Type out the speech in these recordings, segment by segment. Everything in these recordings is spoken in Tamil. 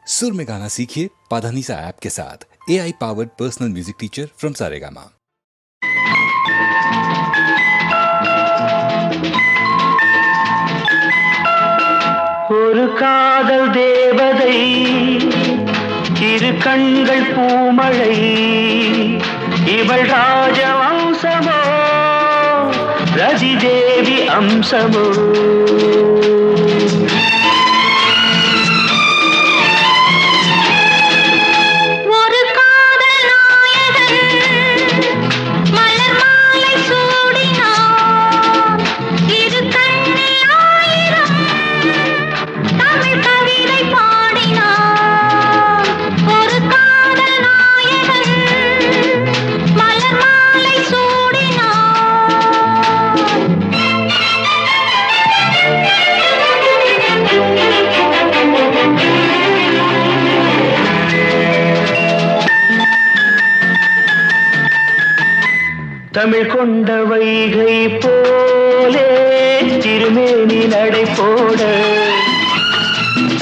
सुर में गाना सीखिए पाधानीसा ऐप के साथ। AI powered personal music teacher from Saregama. ஒரு காதல் தேவதை, இரு கண்கள் பூமழை, இவள் ராஜவம்சமோ ரதி தேவி அம்சமோ. தமிழ் கொண்ட வைகை போலே திருமேனி நடை போட,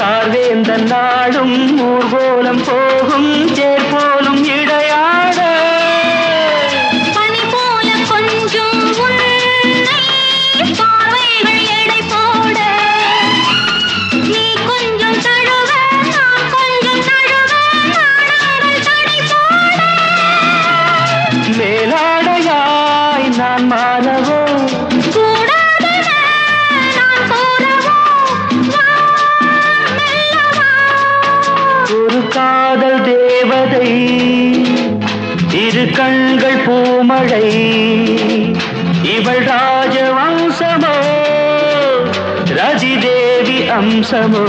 சார்வேந்த நாடும் ஊர்கோலம் போகும் தேர் போலும் இடையாட, பனி போல கொஞ்சம் பார்வைகள் எடை போட, நீ கொஞ்சம் தழுவ நான் கொஞ்சம் தழுவ நாடங்கள் தடை போட, மேலாடையாய் நான் மாறவோ கூடாதன நான் கூறவோ, வா மெல்லவா. ஒரு காதல் தேவதை, இரு கண்கள் பூமழை, இவள் ராஜவம்சமோ ரதி தேவி அம்சமோ.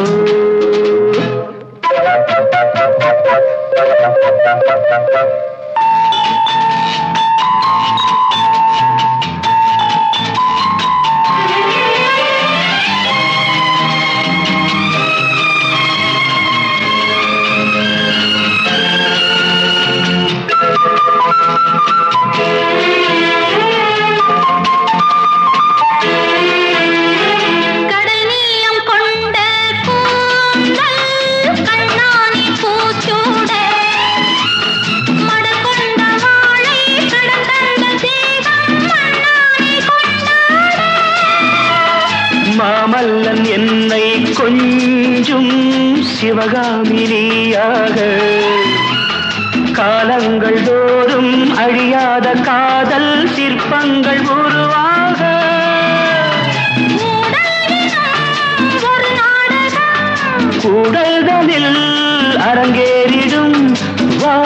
கடல் நீளம் கொண்ட கூந்தல் கண்ணானி பூச்சூட, மடல் கொண்ட வாழை கடந்தந்த தேகம் மண்ணானி கொண்டாட, மாமல்லன் என்னை கொஞ்சும் சிவகாமினியாக, காலங்கள் தோறும் அழியாத காதல் சிற்பங்கள் உருவாக, ஒரு நாடகம் கூடல்களில் அரங்கேறிடும் வா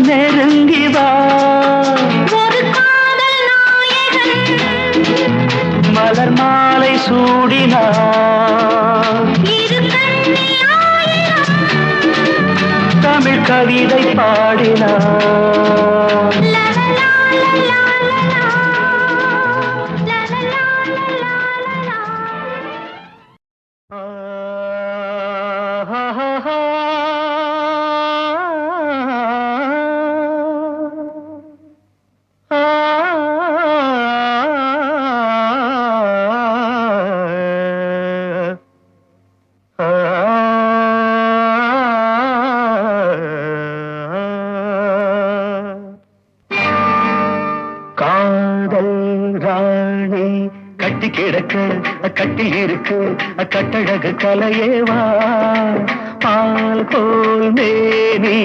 நெருங்கி வா. ஒரு காதல் நாயகன் மலர் மாலை சூடினார், இரு கண்ணி ஆயிரம் தமிழ் கவிதை பாடினார். லலலா லலலா லலலா, லலலா லலலா காதல் ராணி கட்டி கிடக்க கட்டில் இருக்கு கட்டழகு கலையேவா, பால் போல் மேனி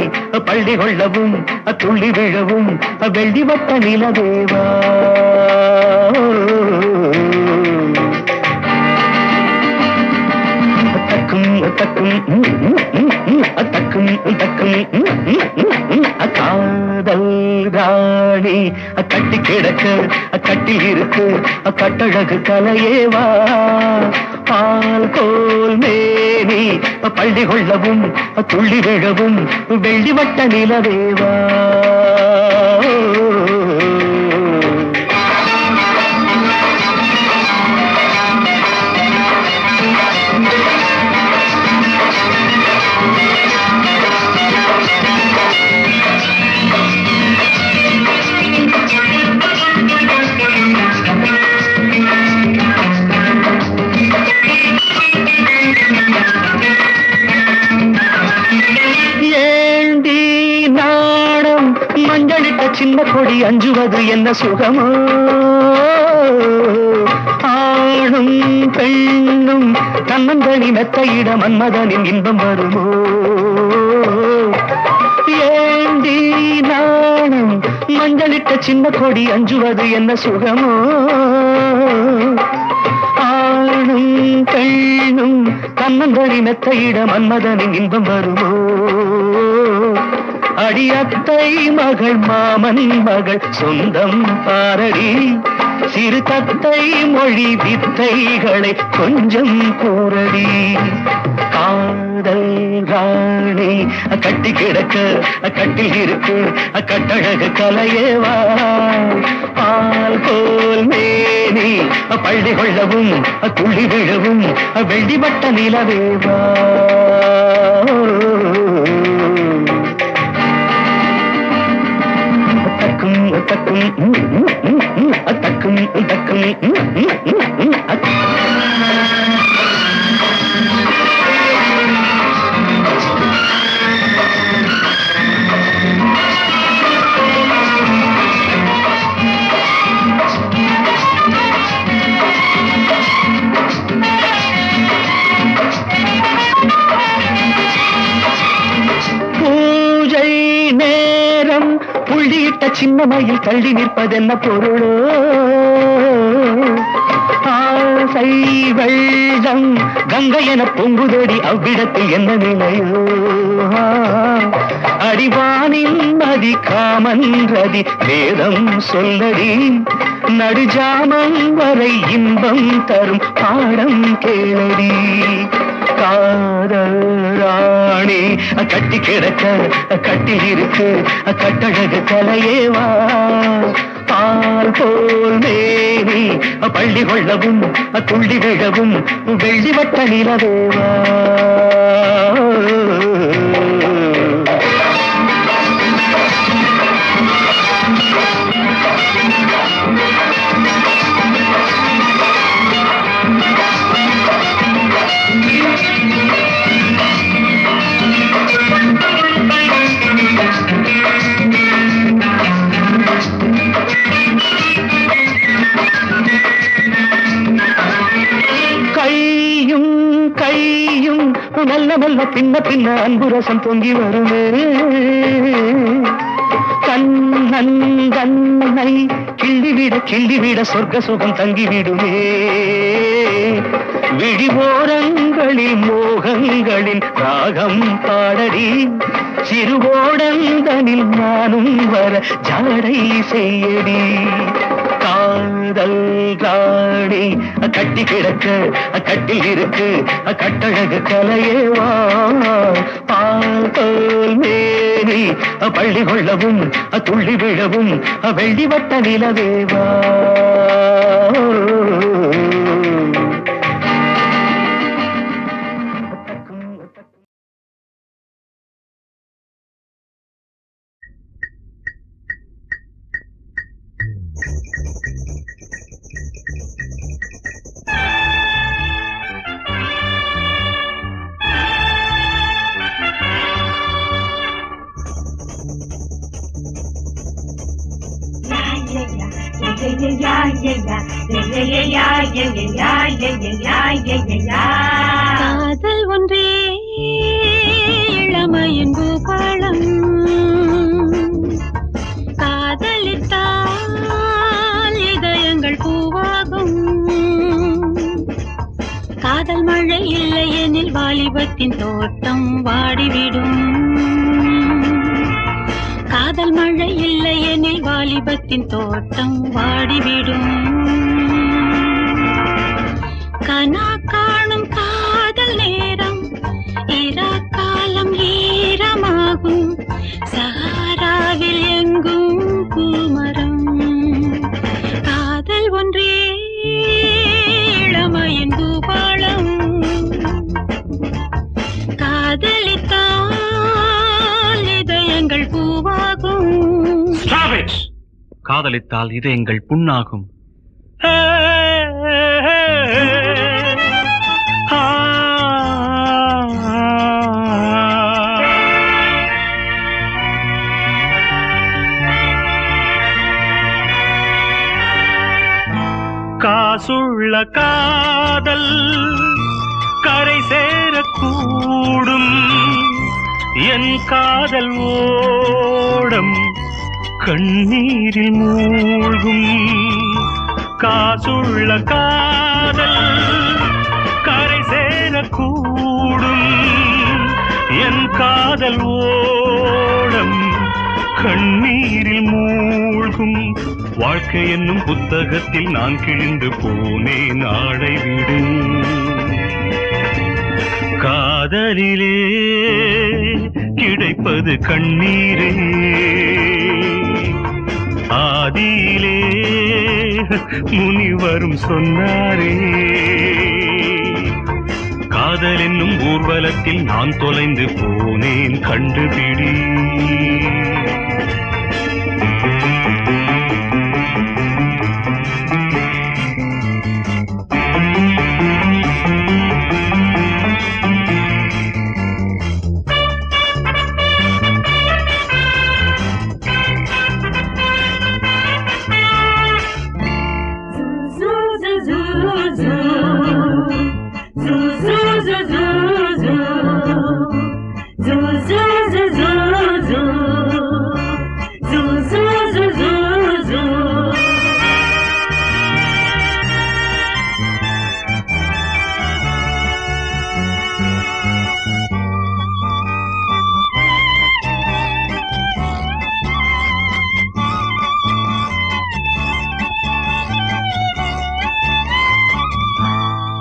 பள்ளி கொள்ளவும் துள்ளி விழவும் வெள்ளி வட்ட நிலவேவா. தக்கும் தக்கும் தக்கும் தக்கும் காதல் ராணி கட்டி கிடக்க கட்டில் இருக்கு கட்டழகு கலையேவா, பால் கோல் மேனி பள்ளி கொள்ளவும் துள்ளி விழவும் வெள்ளி வட்ட நிலவேவா. சின்ன கொடி அஞ்சுவது என்ன சுகமோ ஆணும் பெண்ணும் தன்னந்தனி மெத்தையிட மன்மதனின் இன்பம் வருமோ ஏண்டி நானும் மஞ்சளிட்ட சின்ன கொடி அஞ்சுவது என்ன சுகமோ ஆணும் பெண்ணும் தன்னந்தனி மெத்தையிட மன்மதனின் இன்பம் வருமோ அடியத்தை மகள் மாமன் மகள் சொந்தம் பாரடி சிறு தத்தை மொழி வித்தைகளை கொஞ்சம் கூறடி காதல் ராணி கட்டி கிடக்க கட்டில் இருக்கு கட்டழகு கலையேவா பால் போல் மேனி பள்ளி கொள்ளவும் துள்ளி விழவும் வெள்ளிப்பட்ட நிலவேவா தக்கும் தக்கும் தக்கும் பூஜை நேரம் புள்ளியிட்ட சின்னமையில் தள்ளி நிற்பதென்ன பொருளோ ஆசை வெள்ளம் கங்கை என பொங்குதடி அவ்விடத்தில் என்ன நிலையோ அடிவானின் நதி காமன் ரதி வேதம் சொல்லடி நடுஜாமம் வரை இன்பம் தரும் பாடம் கேளடி காதல் ராணி கட்டி கிடக்க கட்டில் இருக்கு கட்டழகு கலையேவா பால் போல் மேனி பள்ளி கொள்ளவும் துள்ளி விழவும் வெள்ளிவட்ட நிலவேவா மெல்ல மெல்ல பின்ன பின்ன அன்பு ரசம் பொங்கி வருமே கண்ணன் கண்ணை கிள்ளிவிட சொர்க்க சுகம் தங்கிவிடுமே விழிவோரங்களில் மோகங்களின் ராகம் பாடடி சிறுவோடந்தனில் நானும் வர ஜாடை செய்யடி காதல் ராணி கட்டி கிடக்க கட்டில் இருக்கு கட்டழகு கலையேவா பால் போல் மேனி பள்ளி கொள்ளவும் துள்ளி விழவும் வெள்ளிவட்ட நிலவேவா காதல் ஒன்றே இளமையின் பூபாலம் காதலித்தால் இதயங்கள் பூவாகும் காதல் மழை இல்லை எனில் வாலிபத்தின் தோட்டம் வாடிவிடும் காதல் மழை இல்லை எனில் வாலிபத்தின் தோட்டம் வாடிவிடும் கனா காணும் காதல் நேரம் இரா காலம் ஈரமாகும் சஹாராவில் எங்கும் பூமரம் காதல் ஒன்றே இளமையின் பூபாலம் காதலித்தால் இதயங்கள் பூவாகும் காதலித்தால் இதயங்கள் புண்ணாகும் காசுள்ள காதல் கரை சேரக்கூடும் என் காதல் ஓடம் கண்ணீரில் மூழ்கும் காசுள்ள காதல் கரை சேரக்கூடும் என் காதல் ஓடம் கண்ணீரில் மூழ்கும் வாழ்க்கை என்னும் புத்தகத்தில் நான் கிழிந்து போனேன் ஆடை விடு காதலிலே கிடைப்பது கண்ணீரே ஆதியிலே முனிவரும் சொன்னாரே காதல் என்னும் ஊர்வலத்தில் நான் தொலைந்து போனேன் கண்டுபிடி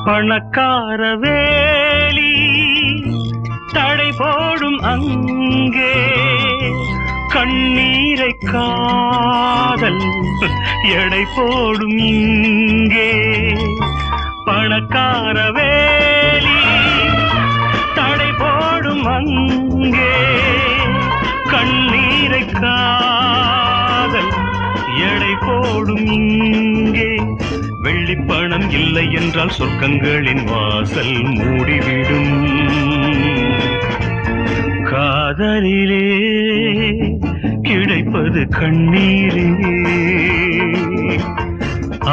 பணக்கார வேலி தடை போடும் அங்கே கண்ணீரை காதல் எடை போடும் இங்கே பணக்கார வேலி தடை போடும் அங்கே கண்ணீரை காதல் எடை போடும் இங்கே வெள்ளிப்பணம் இல்லை என்றால் சொர்க்கங்களின் வாசல் மூடிவிடும் காதலிலே கிடைப்பது கண்ணீரே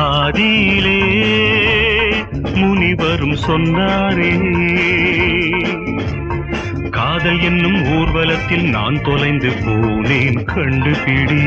ஆதியிலே முனிவரும் சொன்னாரே காதல் என்னும் ஊர்வலத்தில் நான் தொலைந்து போனேன் கண்டுபிடி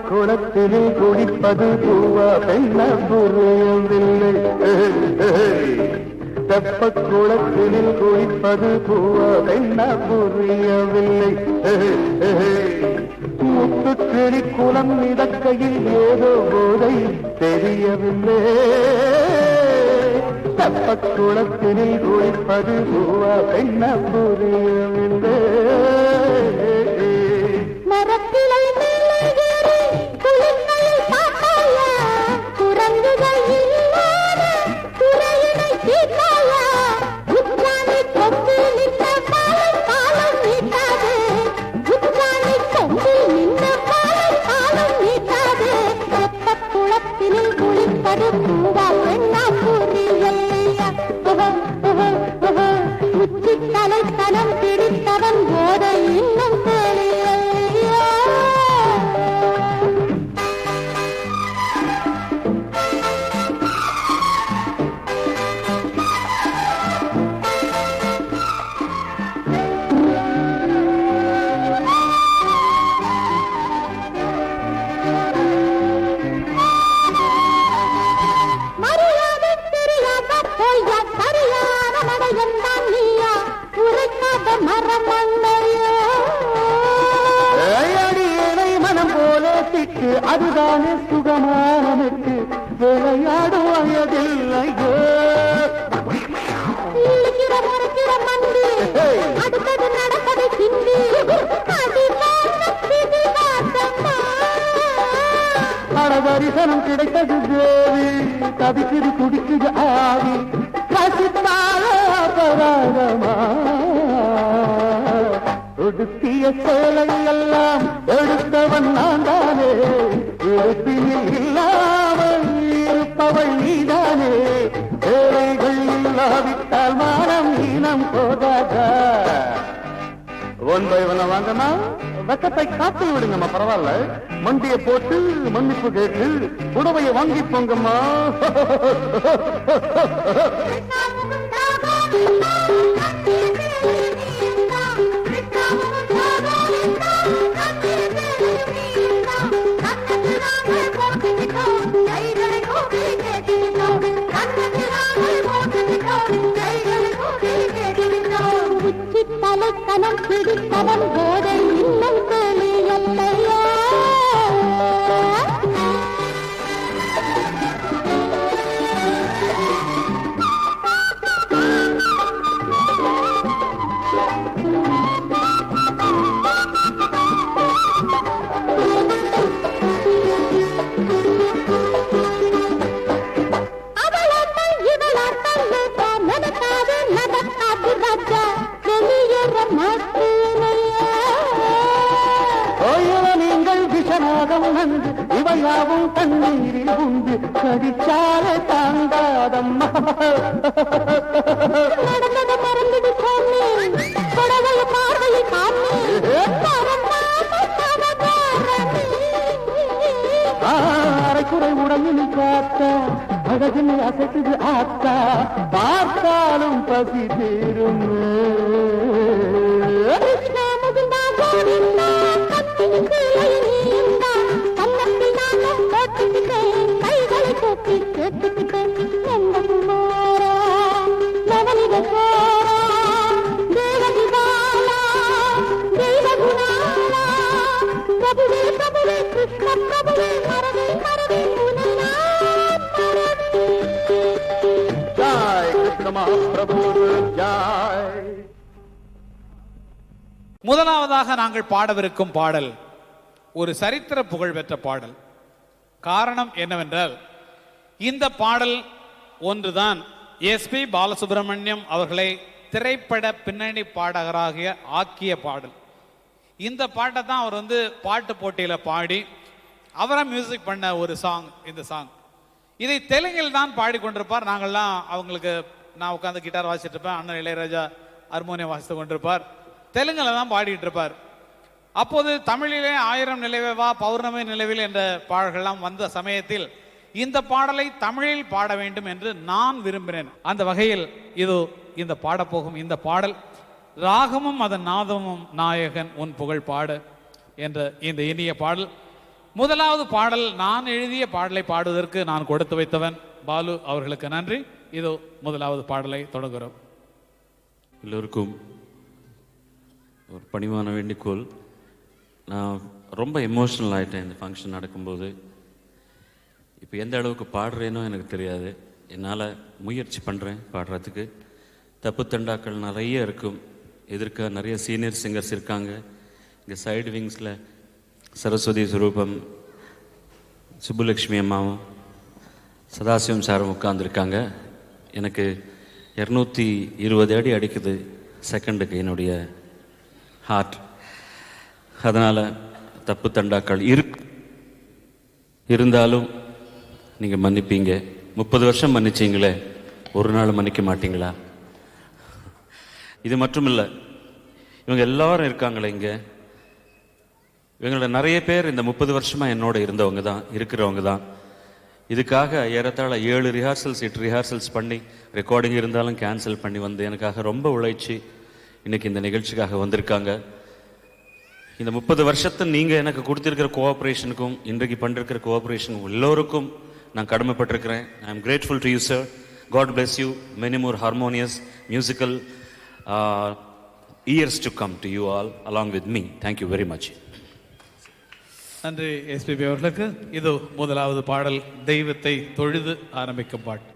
குளத்திலே குடிப்பது பூவா பெண்ண புரியவில்லை தெப்ப குளத்தினில் குடிப்பது பூவா பெண்ண புரியவில்லை முத்துக்கிளி குளம் மிதக்கையில் ஏதோ போதை தெரியவில்லை தெப்ப குளத்தினில் குடிப்பது பூவா பெண்ண புரியவில்லை மரக்கிளை குரங்குகள் இல்லாத துறையினை தீர்த்தாயா உச்சாணி கொம்பில் நின்ற பாலை பாலம் நீட்டாது உச்சாணி கொம்பில் நின்ற பாலை பாலம் நீட்டாது வெப்ப குளத்தினில் குளிப்பது பூவா பெண்ணா புரியலையா உச்சி தலைத்தனம் பிடித்தவன் போதை இன்னும் தெரியலையா மரம் மண்டையோ அடியனை மனம் அதுதானே சுகமானனுக்கு விளையாடும் வயதில்லையோ. இழுக்கிற முறுக்கிற மண்டி அடுத்தது நடப்பது சிந்தி தரிசனம் கிடைத்தது தேவி, தவிக்குது குடிக்குது ஆவி, ரசித்தால அபராதமா. உடுத்திய சேலை எல்லாம் எடுத்தவன் நான் தானே, உடுப்பினில் இல்லாமல் இருப்பவள் நீதானே. சேலைகள் இல்லாவிட்டால் மானம் ஈனம் போதாதா. ஒன் பை ஒன்ன வாங்கம்மா, வெக்கத்தை காத்து விடுங்கம்மா, பரவாயில்ல. மண்டியை போட்டு மன்னிப்பு கேட்டு புடவையை வாங்கி போங்கம்மா. தலைக்கணம் பிடித்தவன் போதை இன்னும் தெளியல்லையா. நீங்கள் விஷநாகம் நன்று இவையாவும் தண்ணீரில் உண்டு கடிச்சாலே தாண்டாதம்மா. நடந்தது மறந்துடு சாமி, புடவைய பார்வையை காமி, அரைக்குறை உடம்பில் காத்தா அழகில் அசைக்குது ஆத்தா, பார்த்தாலும் பசி தீரும். கைகளை போக்கி கேட்டுக்கிட்டேன் எந்த குமாரா நவனித சோரா தேவதிபாலா தெய்வகுணாலா பிரபுவே பிரபுவே கிருஷ்ண பிரபுவே மரவே மரவே ஜாய் கிருஷ்ண மகாபிரபு ஜாய். முதலாவதாக நாங்கள் பாடவிருக்கும் பாடல் ஒரு சரித்திர புகழ் பெற்ற பாடல். காரணம் என்னவென்றால், இந்த பாடல் ஒன்றுதான் எஸ்பி பாலசுப்ரமணியம் அவர்களை திரைப்பட பின்னணி பாடகராக ஆக்கிய பாடல். இந்த பாட்டை தான் அவர் பாட்டு போட்டியில் பாடி அவரை மியூசிக் பண்ண ஒரு சாங் இந்த சாங். இதை தெலுங்கில் தான் பாடிக்கொண்டிருப்பார். நாங்கள்லாம் அவங்களுக்கு, நான் உட்காந்து கிட்டார் வாசிட்டு இருப்பேன், அண்ணன் இளையராஜா ஹார்மோனியம் வாசித்து கொண்டிருப்பார், தெலுங்கில் தான் பாடிட்டு இருப்பார். அப்போது தமிழிலே 1000 நிலவேவா பௌர்ணமி நிலவில் என்ற பாடல்கள்லாம் வந்த சமயத்தில் இந்த பாடலை தமிழில் பாட வேண்டும் என்று நான் விரும்பினேன். அந்த வகையில் இது இந்த பாடப்போகும் இந்த பாடல் ராகமும் அதன் நாதமும் நாயகன் உன் புகழ் பாடு என்ற இந்த இனிய பாடல். முதலாவது பாடல் நான் எழுதிய பாடலை பாடுவதற்கு நான் கொடுத்து வைத்தவன் பாலு அவர்களுக்கு நன்றி. இது முதலாவது பாடலை தொடங்குகிறோம். எல்லோருக்கும் ஒரு பணிவான வேண்டிக்கோள். நான் ரொம்ப எமோஷ்னல் ஆகிட்டேன் இந்த ஃபங்க்ஷன் நடக்கும்போது. இப்போ எந்த அளவுக்கு பாடுறேனோ எனக்கு தெரியாது. என்னால் முயற்சி பண்ணுறேன் பாடுறதுக்கு. தப்பு தண்டாக்கள் நிறைய இருக்கும். எதிர்க்க நிறைய சீனியர் சிங்கர்ஸ் இருக்காங்க. இங்கே சைடு விங்ஸில் சரஸ்வதி சுரூபம், சுப்புலக்ஷ்மி அம்மாவும் சதாசிவம் சாரும் உட்காந்துருக்காங்க. எனக்கு 220 அடி அடிக்குது செகண்டுக்கு என்னுடைய ஹார்ட். அதனால் தப்பு தண்டாக்கள் இருந்தாலும் நீங்கள் மன்னிப்பீங்க. 30 வருஷம் மன்னிச்சிங்களே, ஒரு நாள் மன்னிக்க மாட்டீங்களா? இது மட்டும் இல்லை, இவங்க எல்லாரும் இருக்காங்களே இங்கே, இவங்கள நிறைய பேர் இந்த 30 வருஷமாக என்னோட இருக்கிறவங்க தான். இதுக்காக ஏறத்தாழ 7 ரிஹார்சல்ஸ் 8 ரிஹார்சல்ஸ் பண்ணி, ரெக்கார்டிங் இருந்தாலும் கேன்சல் பண்ணி வந்து எனக்காக ரொம்ப உழைச்சி இன்னைக்கு இந்த நிகழ்ச்சிக்காக வந்திருக்காங்க. இந்த 30 வருஷத்தை நீங்கள் எனக்கு கொடுத்திருக்கிற கோஆப்ரேஷனுக்கும் இன்றைக்கு பண்ணிருக்கிற கோஆப்ரேஷனுக்கும் எல்லோருக்கும் நான் கடமைப்பட்டிருக்கிறேன். I am grateful to you sir. God bless you. Many more harmonious musical years to come to you all along with me. Thank you very much. நன்றி எஸ்பிபி அவர்களுக்கு. இது முதலாவது பாடல், தெய்வத்தை தொழுது ஆரம்பிக்கும் பாட்டு.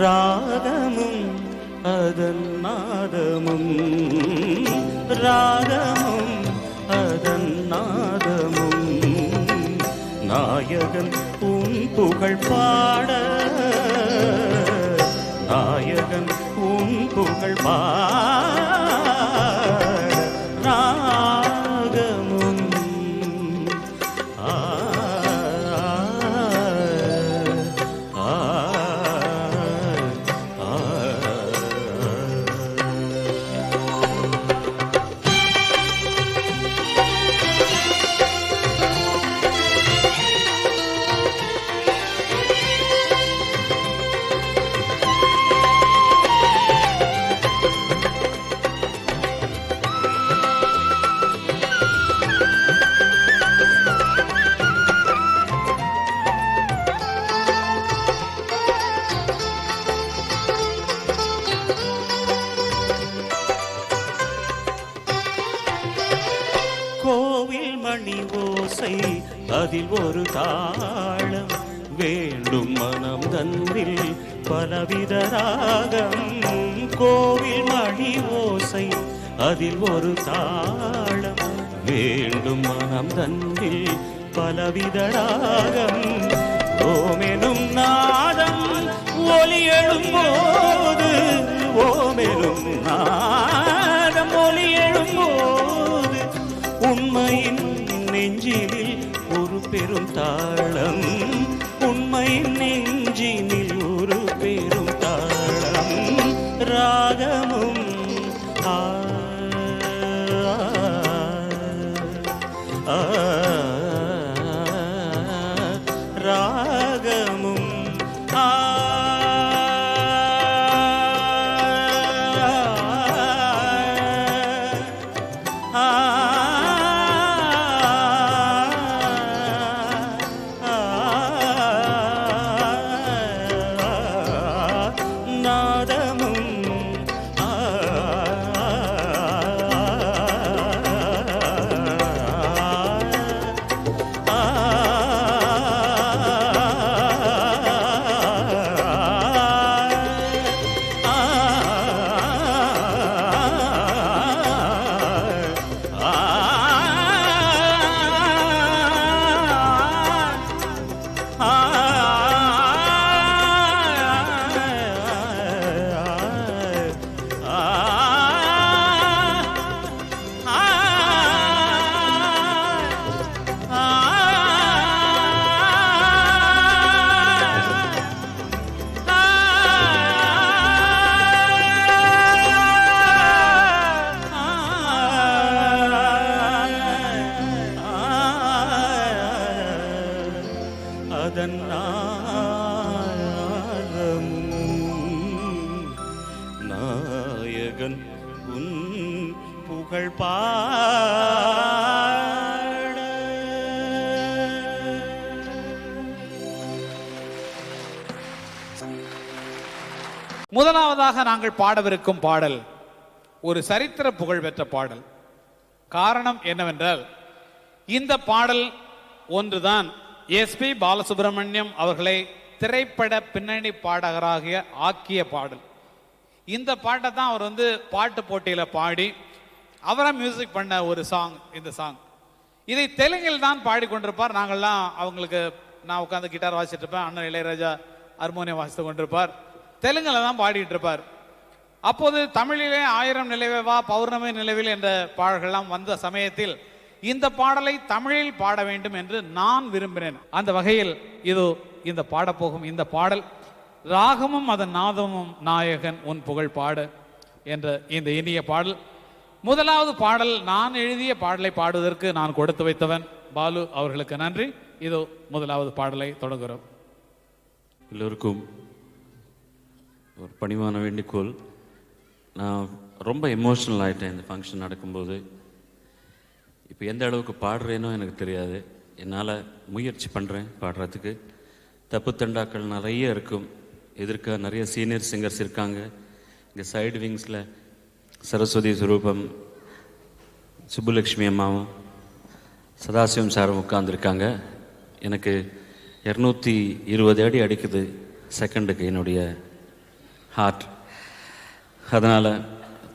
ராகமும் அதன் நாதமும், ராகமும் அதன் நாதமும், நாயகன் உன் புகழ் பாட, நாயகன் உன் புகழ் பாட, ராகமும் கோவில் மணி ஓசை அதில் ஒரு தாளம், வேண்டும் மனம் தன்னில் பலவித ராகம். கோவில் மணி ஓசை அதில் ஒரு தாளம், வேண்டும் மனம் தன்னில் பலவித ராகம். ஓமெனும் நாதம் ஒலி எழும்போது, ஓமெனும் நாதம் ஒலி எழும்போது, உண்மையின் நெஞ்சினில் ஒரு பெரும் தாளம், உண்மையின் நெஞ்சினில் ஒரு பெரும் தாளம். ராகமும் ராகமும் அதன் நாயகன் உன் புகழ் பாட. முதலாவதாக நாங்கள் பாடவிருக்கும் பாடல் ஒரு சரித்திர புகழ் பெற்ற பாடல். காரணம் என்னவென்றால், இந்த பாடல் ஒன்றுதான் எஸ்பி பாலசுப்ரமணியம் அவர்களை திரைப்பட பின்னணி பாடகராக ஆக்கிய பாடல். இந்த பாட்டை தான் அவர் வந்து பாட்டு போட்டியில் பாடி அவராக மியூசிக் பண்ண ஒரு சாங் இந்த சாங். இதை தெலுங்கில் தான் பாடிக்கொண்டிருப்பார். நாங்கள்லாம் அவங்களுக்கு நான் உட்காந்து கிட்டார் வாசிட்டு இருப்பேன், அண்ணன் இளையராஜா ஹார்மோனியம் வாசித்து கொண்டிருப்பார், தெலுங்கில் தான் பாடிட்டு இருப்பார். அப்போது தமிழிலே 1000 நிலவே வா பௌர்ணமி நிலவில் என்ற பாடல்கள்லாம் வந்த சமயத்தில் இந்த பாடலை தமிழில் பாட வேண்டும் என்று நான் விரும்பினேன். அந்த வகையில் இது இந்த பாடப்போகும் இந்த பாடல் ராகமும் அதன் நாதமும் நாயகன் உன் புகழ் பாடு என்ற இந்த இனிய பாடல். முதலாவது பாடல் நான் எழுதிய பாடலை பாடுவதற்கு நான் கொடுத்து வைத்தவன் பாலு அவர்களுக்கு நன்றி. இதோ முதலாவது பாடலை தொடங்குகிறோம். எல்லோருக்கும் ஒரு பணிவான வேண்டிக்கோள். நான் ரொம்ப எமோஷனல் ஆகிட்டேன் இந்த ஃபங்க்ஷன் நடக்கும்போது. இப்போ எந்த அளவுக்கு பாடுறேனோ எனக்கு தெரியாது. என்னால் முயற்சி பண்ணுறேன் பாடுறதுக்கு. தப்பு தண்டாக்கள் நிறைய இருக்கும். எதிர்க்க நிறைய சீனியர் சிங்கர்ஸ் இருக்காங்க. இங்கே சைடு விங்ஸில் சரஸ்வதி சுரூபம், சுப்புலக்ஷ்மி அம்மாவும் சதாசிவம் சாரும் உட்கார்ந்துருக்காங்க. எனக்கு 220 அடி அடிக்குது செகண்டுக்கு என்னுடைய ஹார்ட். அதனால்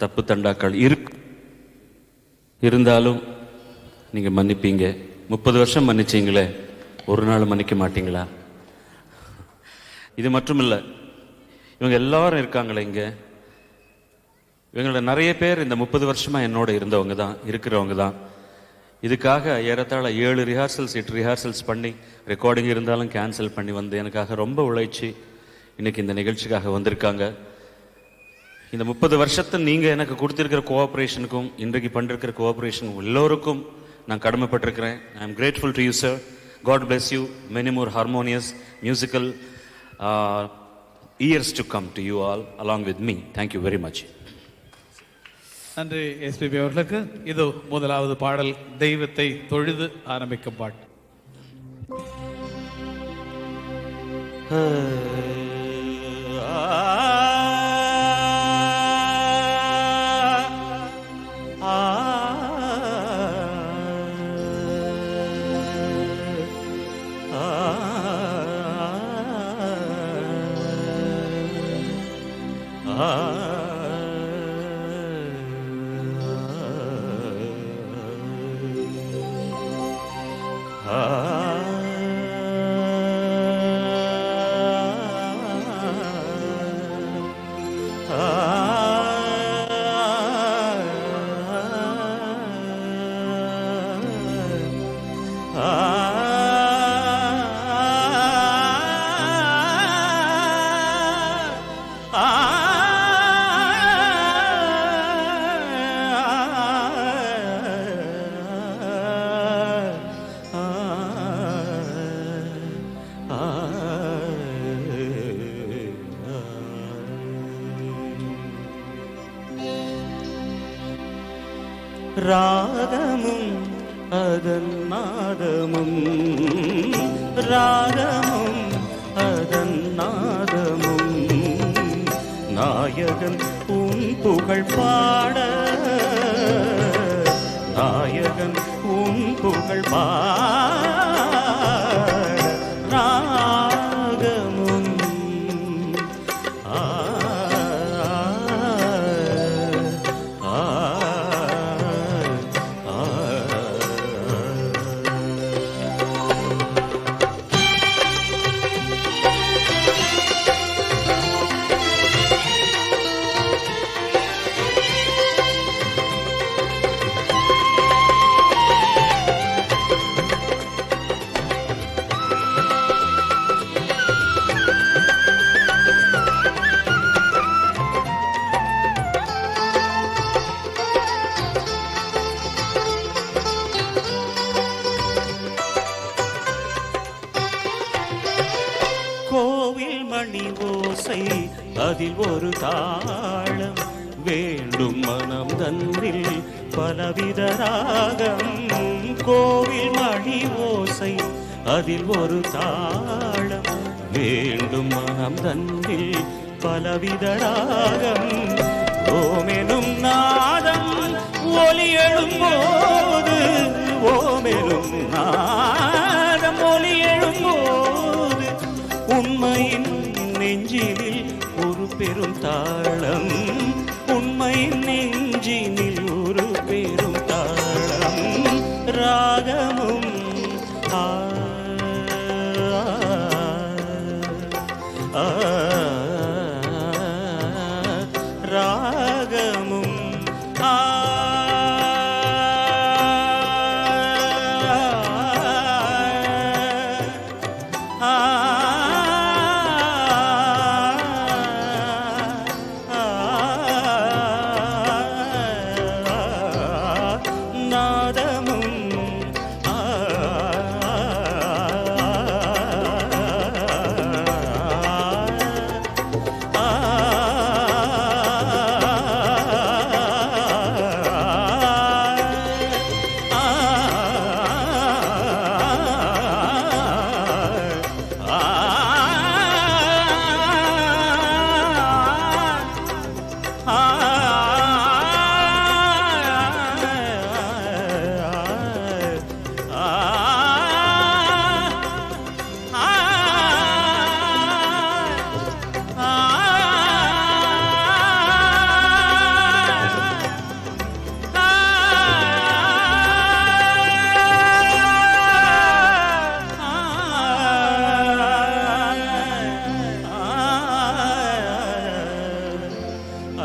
தப்பு தண்டாக்கள் இருந்தாலும் நீங்கள் மன்னிப்பீங்க. 30 வருஷம் மன்னிச்சிங்களே, ஒரு நாள் மன்னிக்க மாட்டீங்களா? இது மட்டும் இல்லை, இவங்க எல்லாரும் இருக்காங்களே இங்கே, இவங்களோட நிறைய பேர் இந்த 30 வருஷமாக என்னோட இருக்கிறவங்க தான். இதுக்காக ஏறத்தாழ 7 ரிஹார்சல்ஸ் 8 ரிஹார்சல்ஸ் பண்ணி ரெக்கார்டிங் இருந்தாலும் கேன்சல் பண்ணி வந்து எனக்காக ரொம்ப உழைச்சி இன்னைக்கு இந்த நிகழ்ச்சிக்காக வந்திருக்காங்க. இந்த 30 வருஷத்தை நீங்கள் எனக்கு கொடுத்துருக்கிற கோஆப்ரேஷனுக்கும் இன்றைக்கு பண்ணிருக்கிற கோஆப்ரேஷனுக்கும் எல்லோருக்கும் நான் கடமைப்பட்டிருக்கிறேன். I am grateful to you sir. God bless you. Many more harmonious musical years to come to you all along with me. Thank you very much. நன்றி எஸ்பிபி அவர்களுக்கு. இது முதலாவது பாடல் தெய்வத்தை தொழுது ஆரம்பிக்கும் பாட்டு. ராகமும் அதன் நாதமும், ராகமும் அதன் நாதமும், நாயகன் உன் புகழ் பாட, நாயகன் உன் புகழ் பாட, ராகமும் கோவில் மணி ஓசை அதில் ஒரு தாளம் வேண்டும் மனம் தன்னில் பலவித ராகம். கோவில் மணி ஓசை அதில் ஒரு தாளம் வேண்டும் மனம் தன்னில் பலவித ராகம். ஓமெனும் நாதம் ஒலி எழும்போது, ஓமெனும் நாதம் ஒலி எழும்போது உண்மை நாதமும்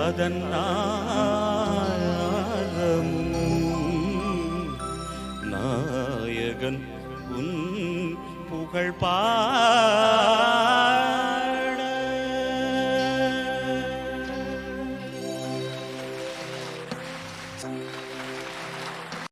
அதன் நாயகன் உன் புகழ்